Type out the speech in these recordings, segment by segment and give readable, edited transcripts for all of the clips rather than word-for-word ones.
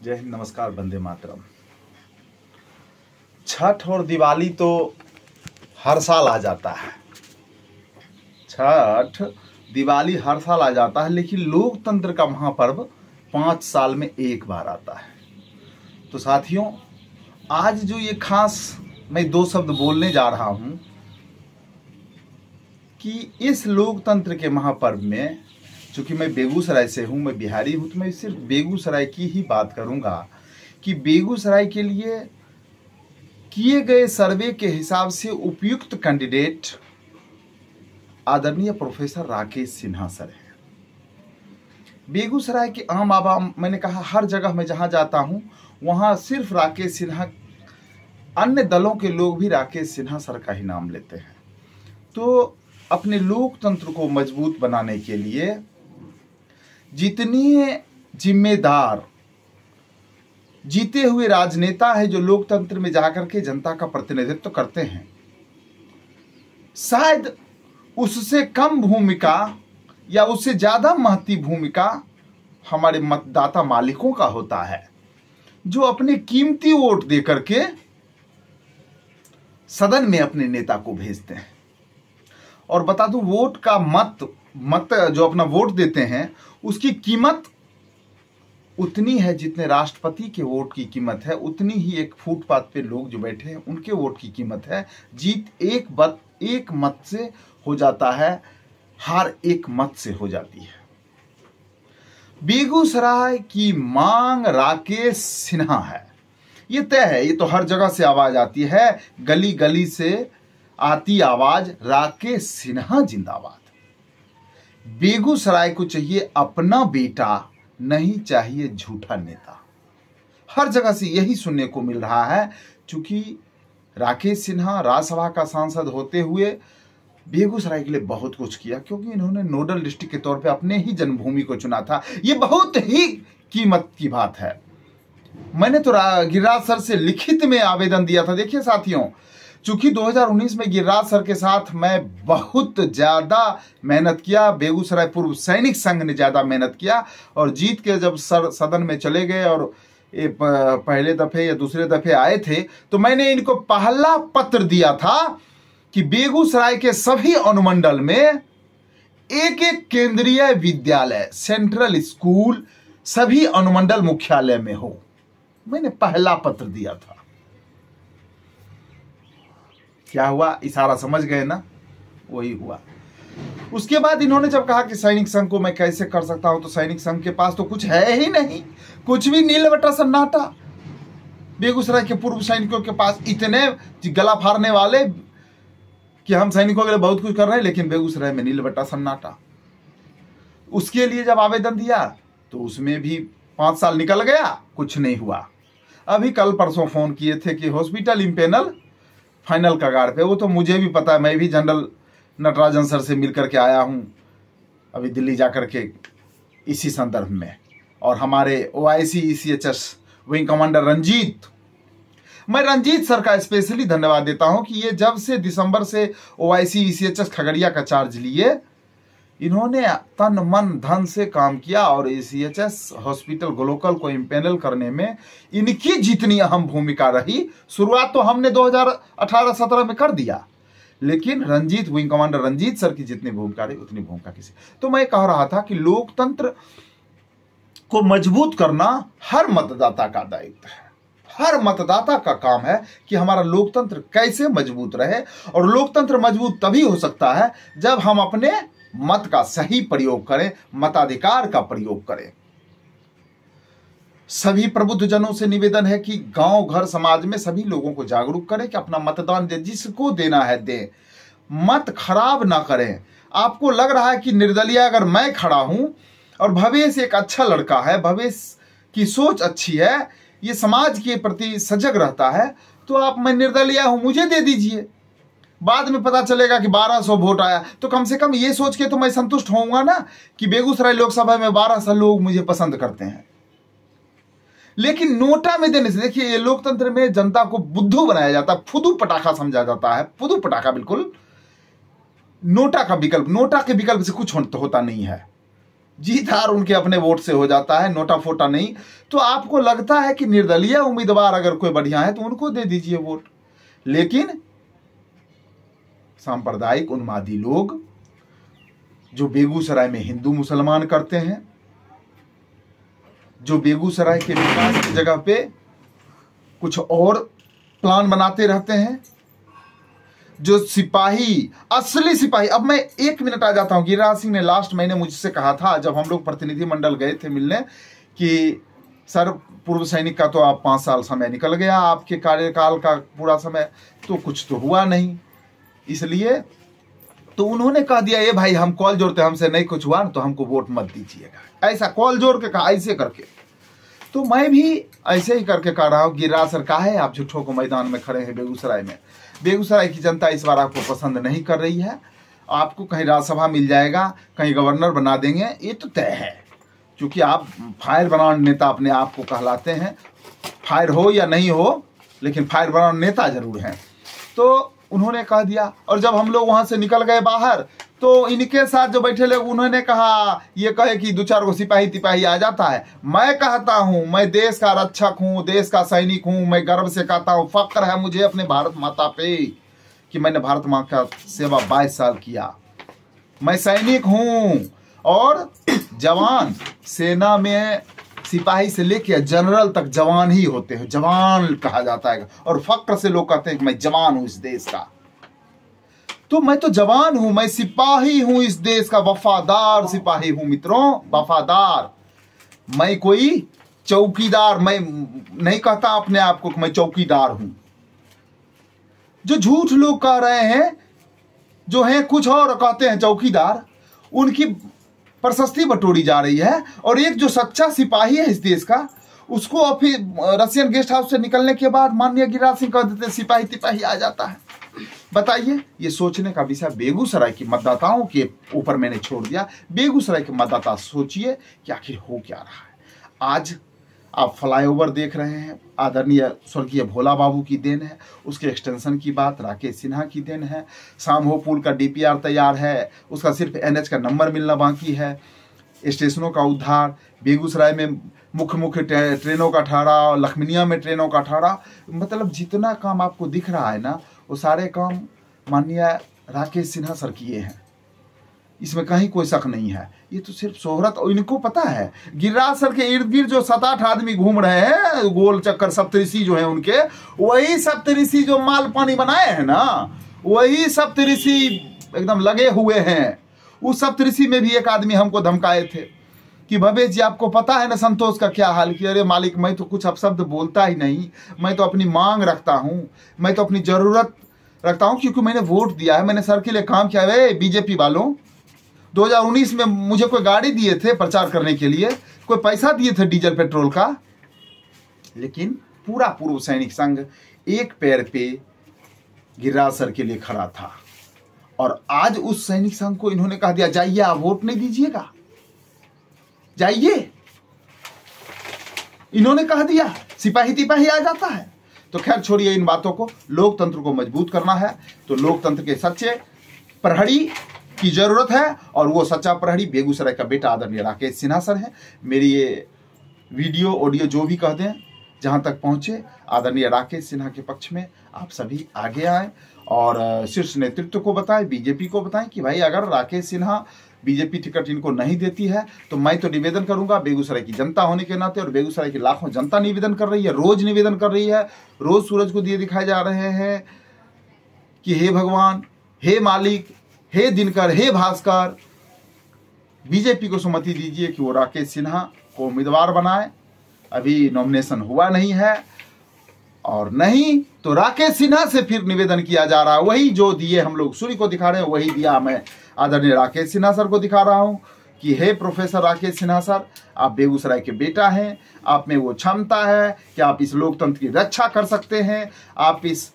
जय हिंद, नमस्कार, वंदे मातरम। छठ और दिवाली तो हर साल आ जाता है। छठ दिवाली हर साल आ जाता है, लेकिन लोकतंत्र का महापर्व 5 साल में एक बार आता है। तो साथियों, आज जो ये खास मैं 2 शब्द बोलने जा रहा हूं कि इस लोकतंत्र के महापर्व में, चूंकि मैं बेगूसराय से हूं, मैं बिहारी हूं, तो मैं सिर्फ बेगूसराय की ही बात करूंगा कि बेगूसराय के लिए किए गए सर्वे के हिसाब से उपयुक्त कैंडिडेट आदरणीय प्रोफेसर राकेश सिन्हा सर हैं। बेगूसराय के आम आवाम, मैंने कहा हर जगह मैं जहां जाता हूं वहां सिर्फ राकेश सिन्हा, अन्य दलों के लोग भी राकेश सिन्हा सर का ही नाम लेते हैं। तो अपने लोकतंत्र को मजबूत बनाने के लिए जितनी जिम्मेदार जीते हुए राजनेता है जो लोकतंत्र में जाकर के जनता का प्रतिनिधित्व करते हैं, शायद उससे कम भूमिका या उससे ज्यादा महत्वपूर्ण भूमिका हमारे मतदाता मालिकों का होता है, जो अपने कीमती वोट देकर के सदन में अपने नेता को भेजते हैं। और बता दूं, वोट का मत जो अपना वोट देते हैं उसकी कीमत उतनी है जितने राष्ट्रपति के वोट की कीमत है, उतनी ही एक फुटपाथ पे लोग जो बैठे हैं उनके वोट की कीमत है। जीत एक मत से हो जाता है, हार एक मत से हो जाती है। बेगूसराय की मांग राकेश सिन्हा है, ये तय है। ये तो हर जगह से आवाज आती है, गली गली से आती आवाज, राकेश सिन्हा जिंदाबाद। बेगूसराय को चाहिए अपना बेटा, नहीं चाहिए झूठा नेता। हर जगह से यही सुनने को मिल रहा है। चूंकि राकेश सिन्हा राज्यसभा का सांसद होते हुए बेगूसराय के लिए बहुत कुछ किया, क्योंकि इन्होंने नोडल डिस्ट्रिक्ट के तौर पे अपने ही जन्मभूमि को चुना था। ये बहुत ही कीमत की बात है। मैंने तो गिरिराज सर से लिखित में आवेदन दिया था। देखिए साथियों, चूंकि 2019 में गिरिराज सर के साथ मैं बहुत ज्यादा मेहनत किया, बेगूसराय पूर्व सैनिक संघ ने ज्यादा मेहनत किया, और जीत के जब सर सदन में चले गए और पहले दफे या दूसरे दफे आए थे, तो मैंने इनको पहला पत्र दिया था कि बेगूसराय के सभी अनुमंडल में एक एक केंद्रीय विद्यालय, सेंट्रल स्कूल सभी अनुमंडल मुख्यालय में हो। मैंने पहला पत्र दिया था। क्या हुआ, इशारा समझ गए ना? वही हुआ। उसके बाद इन्होंने जब कहा कि सैनिक संघ को मैं कैसे कर सकता हूं, तो सैनिक संघ के पास तो कुछ है ही नहीं, कुछ भी नीलबट्टा सन्नाटा। बेगूसराय के पूर्व सैनिकों के पास इतने गला फाड़ने वाले कि हम सैनिकों के लिए बहुत कुछ कर रहे हैं, लेकिन बेगूसराय में नीलबट्टा सन्नाटा। उसके लिए जब आवेदन दिया तो उसमें भी 5 साल निकल गया, कुछ नहीं हुआ। अभी कल परसों फोन किए थे कि हॉस्पिटल इम्पेनल फाइनल कगार पे। वो तो मुझे भी पता है, मैं भी जनरल नटराजन सर से मिल करके आया हूं अभी दिल्ली जाकर के इसी संदर्भ में। और हमारे OIC ECHS wing commander Ranjit, मैं रंजीत सर का स्पेशली धन्यवाद देता हूं कि ये जब से दिसंबर से OIC ECHS खगड़िया का चार्ज लिए, इन्होंने तन मन धन से काम किया और ECHS हॉस्पिटल ग्लोकल को इम्पेनल करने में इनकी जितनी अहम भूमिका रही। शुरुआत तो हमने 2018-17 में कर दिया, लेकिन Ranjit, wing commander Ranjit sir की जितनी भूमिका रही उतनी भूमिका किसी। तो मैं कह रहा था कि लोकतंत्र को मजबूत करना हर मतदाता का दायित्व है। हर मतदाता का काम है कि हमारा लोकतंत्र कैसे मजबूत रहे। और लोकतंत्र मजबूत तभी हो सकता है जब हम अपने मत का सही प्रयोग करें, मताधिकार का प्रयोग करें। सभी प्रबुद्ध जनों से निवेदन है कि गांव घर समाज में सभी लोगों को जागरूक करें कि अपना मतदान दे, जिसको देना है दे, मत खराब ना करें। आपको लग रहा है कि निर्दलीय अगर मैं खड़ा हूं और भवेश एक अच्छा लड़का है, भवेश की सोच अच्छी है, ये समाज के प्रति सजग रहता है, तो आप, मैं निर्दलीय हूं, मुझे दे दीजिए। बाद में पता चलेगा कि 1200 वोट आया, तो कम से कम ये सोच के तो मैं संतुष्ट होऊंगा ना कि बेगूसराय लोकसभा में 1200 लोग मुझे पसंद करते हैं। लेकिन नोटा में देने से, देखिए, ये लोकतंत्र में जनता को बुद्धू बनाया जाता है, फुदू पटाखा समझा जाता है। फुदू पटाखा बिल्कुल नोटा का विकल्प, नोटा के विकल्प से कुछ होता नहीं है। जीत हार उनके अपने वोट से हो जाता है, नोटा फोटा नहीं। तो आपको लगता है कि निर्दलीय उम्मीदवार अगर कोई बढ़िया है तो उनको दे दीजिए वोट। लेकिन सांप्रदायिक उन्मादी लोग जो बेगूसराय में हिंदू मुसलमान करते हैं, जो बेगूसराय के विकास की जगह पे कुछ और प्लान बनाते रहते हैं, जो सिपाही, असली सिपाही। अब मैं 1 मिनट आ जाता हूं। गिरिराज सिंह ने लास्ट महीने मुझसे कहा था, जब हम लोग प्रतिनिधिमंडल गए थे मिलने, कि सर पूर्व सैनिक का तो आप 5 साल समय निकल गया, आपके कार्यकाल का पूरा समय तो कुछ तो हुआ नहीं, इसलिए तो उन्होंने कह दिया, ये भाई हम कॉल जोड़ते, हमसे नहीं कुछ हुआ ना तो हमको वोट मत दीजिएगा। ऐसा कॉल जोड़ के कहा, ऐसे करके। तो मैं भी ऐसे ही करके कह रहा हूँ, गिरिराज सर कहा है आप झूठों को मैदान में खड़े हैं बेगूसराय में। बेगूसराय की जनता इस बार आपको पसंद नहीं कर रही है। आपको कहीं राज्यसभा मिल जाएगा, कहीं गवर्नर बना देंगे, ये तो तय है, क्योंकि आप फायर ब्रांड नेता अपने आप को कहलाते हैं। फायर हो या नहीं हो, लेकिन फायर ब्रांड नेता जरूर हैं। तो उन्होंने कह दिया, और जब हम लोग वहां से निकल गए बाहर, तो इनके साथ जो बैठे लोग, उन्होंने कहा, ये कहे कि 2-4 को सिपाही तिपाही आ जाता है। मैं कहता हूं, मैं देश का रक्षक हूं, देश का सैनिक हूं। मैं गर्व से कहता हूं, फक्र है मुझे अपने भारत माता पे कि मैंने भारत माँ का सेवा 22 साल किया। मैं सैनिक हूं और जवान, सेना में सिपाही से लेके जनरल तक जवान ही होते हैं, जवान कहा जाता है। और फक्र से लोग कहते हैं कि मैं जवान हूं इस देश का। तो मैं तो जवान हूं, मैं सिपाही हूं इस देश का, वफादार सिपाही हूं मित्रों, वफादार। मैं कोई चौकीदार, मैं नहीं कहता अपने आप को कि मैं चौकीदार हूं। जो झूठ लोग कह रहे हैं, जो हैं कुछ और कहते हैं चौकीदार, उनकी प्रशस्ति बटोरी जा रही है। और एक जो सच्चा सिपाही है इस देश का, उसको फिर रशियन गेस्ट हाउस से निकलने के बाद माननीय गिरिराज सिंह कह देते सिपाही तिपाही आ जाता है। बताइए, ये सोचने का विषय बेगूसराय की मतदाताओं के ऊपर मैंने छोड़ दिया। बेगूसराय के मतदाता सोचिए कि आखिर हो क्या रहा है। आज आप फ्लाईओवर देख रहे हैं, आदरणीय स्वर्गीय भोला बाबू की देन है। उसके एक्सटेंशन की बात राकेश सिन्हा की देन है। सामहो पुल का डीपीआर तैयार है, उसका सिर्फ एनएच का नंबर मिलना बाकी है। स्टेशनों का उद्धार, बेगूसराय में मुख्य ट्रेनों का ठहराव, लखमीनिया में ट्रेनों का ठहराव, मतलब जितना काम आपको दिख रहा है ना, वो सारे काम माननीय राकेश सिन्हा सर किए हैं। इसमें कहीं कोई शक नहीं है। ये तो सिर्फ शोहरत, और इनको पता है गिरिराज सर के इर्द गिर्द जो 7-8 आदमी घूम रहे हैं, गोल चक्कर सप्तऋषि जो है उनके, वही सप्तऋषि जो माल पानी बनाए हैं ना, वही सप्तऋषि एकदम लगे हुए हैं। उस सप्तऋषि में भी एक आदमी हमको धमकाए थे कि भवेश जी आपको पता है ना संतोष का क्या हाल किया। अरे मालिक, मैं तो कुछ अपशब्द बोलता ही नहीं, मैं तो अपनी मांग रखता हूँ, मैं तो अपनी जरूरत रखता हूँ, क्योंकि मैंने वोट दिया है, मैंने सर के लिए काम किया है। बीजेपी वालों, 2019 में मुझे कोई गाड़ी दिए थे प्रचार करने के लिए, कोई पैसा दिए थे डीजल पेट्रोल का, लेकिन पूरा पूर्व सैनिक संघ एक पैर पे गिरिराज सर के लिए खड़ा था। और आज उस सैनिक संघ को इन्होंने कह दिया, जाइए आप वोट नहीं दीजिएगा, जाइए। इन्होंने कह दिया सिपाही तिपाही आ जाता है। तो खैर छोड़िए इन बातों को। लोकतंत्र को मजबूत करना है तो लोकतंत्र के सच्चे प्रहरी की जरूरत है, और वो सच्चा प्रहरी बेगूसराय का बेटा आदरणीय राकेश सिन्हा सर है। मेरी ये वीडियो ऑडियो जो भी कह दें, जहां तक पहुंचे, आदरणीय राकेश सिन्हा के पक्ष में आप सभी आगे आए और शीर्ष नेतृत्व को बताएं, बीजेपी को बताएं कि भाई अगर राकेश सिन्हा बीजेपी टिकट इनको नहीं देती है तो मैं तो निवेदन करूंगा बेगूसराय की जनता होने के नाते, और बेगूसराय की लाखों जनता निवेदन कर रही है, रोज निवेदन कर रही है, रोज सूरज को दिए दिखाए जा रहे हैं कि हे भगवान, हे मालिक, हे दिनकर, हे भास्कर, बीजेपी को सुमति दीजिए कि वो राकेश सिन्हा को उम्मीदवार बनाए। अभी नॉमिनेशन हुआ नहीं है, और नहीं तो राकेश सिन्हा से फिर निवेदन किया जा रहा है, वही जो दिए हम लोग सूर्य को दिखा रहे हैं, वही दिया मैं आदरणीय राकेश सिन्हा सर को दिखा रहा हूं कि हे प्रोफेसर राकेश सिन्हा सर, आप बेगूसराय के बेटा हैं, आप में वो क्षमता है कि आप इस लोकतंत्र की रक्षा कर सकते हैं, आप इस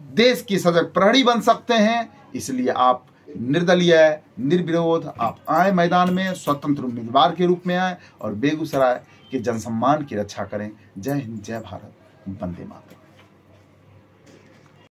देश की सजग प्रहरी बन सकते हैं। इसलिए आप निर्दलीय, निर्विरोध आप आए मैदान में, स्वतंत्र उम्मीदवार के रूप में आए और बेगूसराय के जनसम्मान की रक्षा करें। जय हिंद, जय भारत, वंदे मातरम।